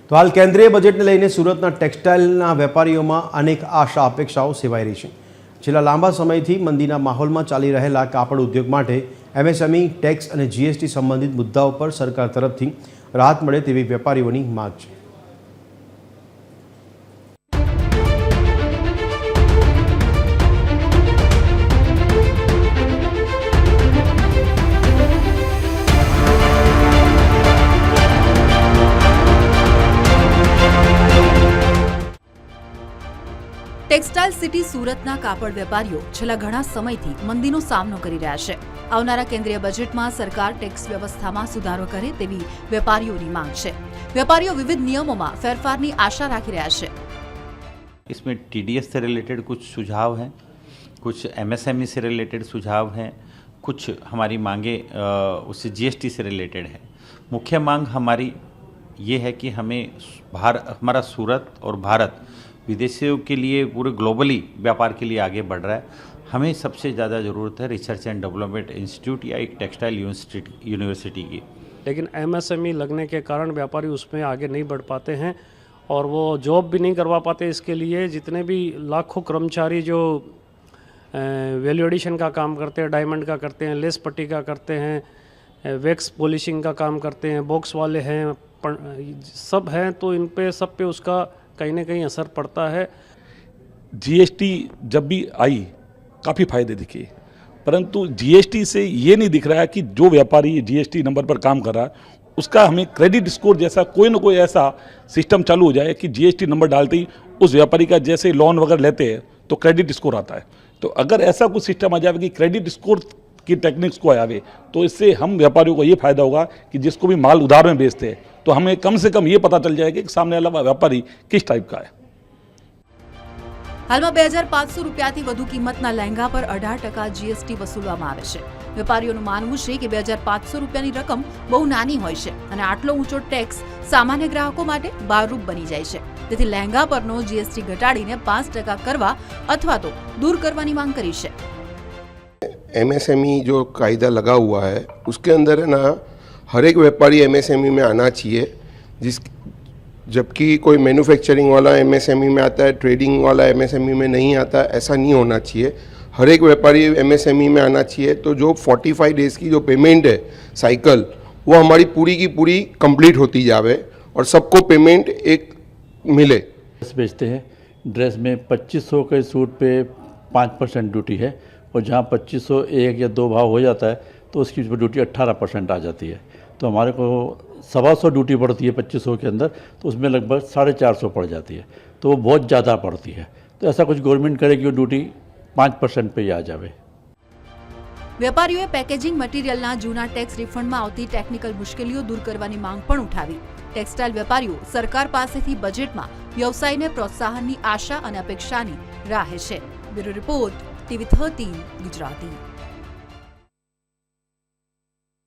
તો હાલ કેન્દ્રીય બજેટને લઈને સુરતના ટેક્સટાઇલના વેપારીઓમાં અનેક આશા અપેક્ષાઓ સેવાઈ રહી છે। છેલ્લા લાંબા સમયથી મંદીના માહોલમાં ચાલી રહેલા કાપડ ઉદ્યોગ માટે એમએસએમઈ ટેક્સ અને જીએસટી સંબંધિત મુદ્દાઓ પર સરકાર તરફથી રાહત મળે તેવી વેપારીઓની માંગ છે। ટેક્સટાઇલ સિટી સુરતના કાપડ વેપારીઓ છેલ્લા ઘણા સમયથી મંદીનો સામનો કરી રહ્યા છે। આવનારા કેન્દ્રીય બજેટમાં સરકાર ટેક્સ વ્યવસ્થામાં સુધારો કરે તેવી વેપારીઓની માંગ છે। વેપારીઓ વિવિધ નિયમોમાં ફેરફારની આશા રાખી રહ્યા છે। इसमें टीडीएस से रिलेटेड कुछ सुझाव हैं, कुछ एमएसएमई से रिलेटेड सुझाव हैं, कुछ हमारी मांगे उससे जीएसटी से रिलेटेड है। मुख्य मांग हमारी ये है कि हमें हमारा सूरत और भारत विदेशियों के लिए पूरे ग्लोबली व्यापार के लिए आगे बढ़ रहा है। हमें सबसे ज़्यादा ज़रूरत है रिसर्च एंड डेवलपमेंट इंस्टीट्यूट या एक टेक्सटाइल यूनिवर्सिटी की। लेकिन एमएसएमई लगने के कारण व्यापारी उसमें आगे नहीं बढ़ पाते हैं और वो जॉब भी नहीं करवा पाते। इसके लिए जितने भी लाखों कर्मचारी जो वैल्यू एडिशन का काम करते हैं, डायमंड का करते हैं, लेस पट्टी का करते हैं, वैक्स पॉलिशिंग का काम करते हैं, बॉक्स वाले हैं, सब हैं, तो इन पे सब पे उसका कहीं ना कहीं असर पड़ता है। जीएसटी जब भी आई काफ़ी फायदे दिखे, परंतु जीएसटी से ये नहीं दिख रहा है कि जो व्यापारी जीएसटी नंबर पर काम कर रहा है उसका हमें क्रेडिट स्कोर जैसा कोई ना कोई ऐसा सिस्टम चालू हो जाए कि जीएसटी नंबर डालते ही उस व्यापारी का जैसे लोन वगैरह लेते हैं तो क्रेडिट स्कोर आता है। तो अगर ऐसा कुछ सिस्टम आ जाए कि क्रेडिट स्कोर की टेक्निक्स को आवे तो इससे हम व्यापारियों को ये फायदा होगा कि जिसको भी माल उधार में बेचते हैं तो हमें कम से कम ये पता चल जाएगा कि सामने वाला व्यापारी किस टाइप का है। હાલમાં 2500 રૂપિયાથી વધુ કિંમતના લહેંગા પર 18% જીએસટી વસૂલવામાં આવે છે। વેપારીઓનું માનવું છે કે 2500 રૂપિયાની રકમ બહુ નાની હોય છે અને આટલો ઊંચો ટેક્સ સામાન્ય ગ્રાહકો માટે ભારરૂપ બની જાય છે। તેથી લહેંગા પરનો જીએસટી ઘટાડીને 5% કરવા અથવા તો દૂર કરવાની માંગ કરી છે। एमएसएमई जो कायदा लगा हुआ है उसके अंदर है ना हर एक व्यापारी एमएसएमई में आना चाहिए, जबकि कोई मैन्युफैक्चरिंग वाला एमएसएमई में आता है, ट्रेडिंग वाला एमएसएमई में नहीं आता। ऐसा नहीं होना चाहिए, हर एक व्यापारी एमएसएमई में आना चाहिए। तो जो 45 डेज़ की जो पेमेंट है साइकिल वो हमारी पूरी की पूरी कंप्लीट होती जावे और सबको पेमेंट एक मिले। ड्रेस बेचते हैं, ड्रेस में 2500 के सूट पे 5% ड्यूटी है और जहाँ 2500 1 या 2 भाव हो जाता है तो उसकी ड्यूटी 18% आ जाती है। तो हमारे को 125 ड्यूटी पड़ती है 2500 के अंदर, तो उसमें लगभग 450 पड़ जाती है, तो वो बहुत ज़्यादा पड़ती है। तो ऐसा कुछ गवर्नमेंट करे कि वो ड्यूटी 5% पे ही आ जाए। વેપારીઓએ પેકેજિંગ મટીરિયલના જૂના ટેક્સ રિફંડમાં આવતી ટેકનિકલ મુશ્કેલીઓ દૂર કરવાની માંગ પણ ઉઠાવી। ટેક્સટાઇલ વેપારીઓ સરકાર પાસેથી બજેટમાં વ્યવસાયને પ્રોત્સાહનની આશા અને અપેક્ષાની રાહે છે। Bureau report, TV 13 Gujarati.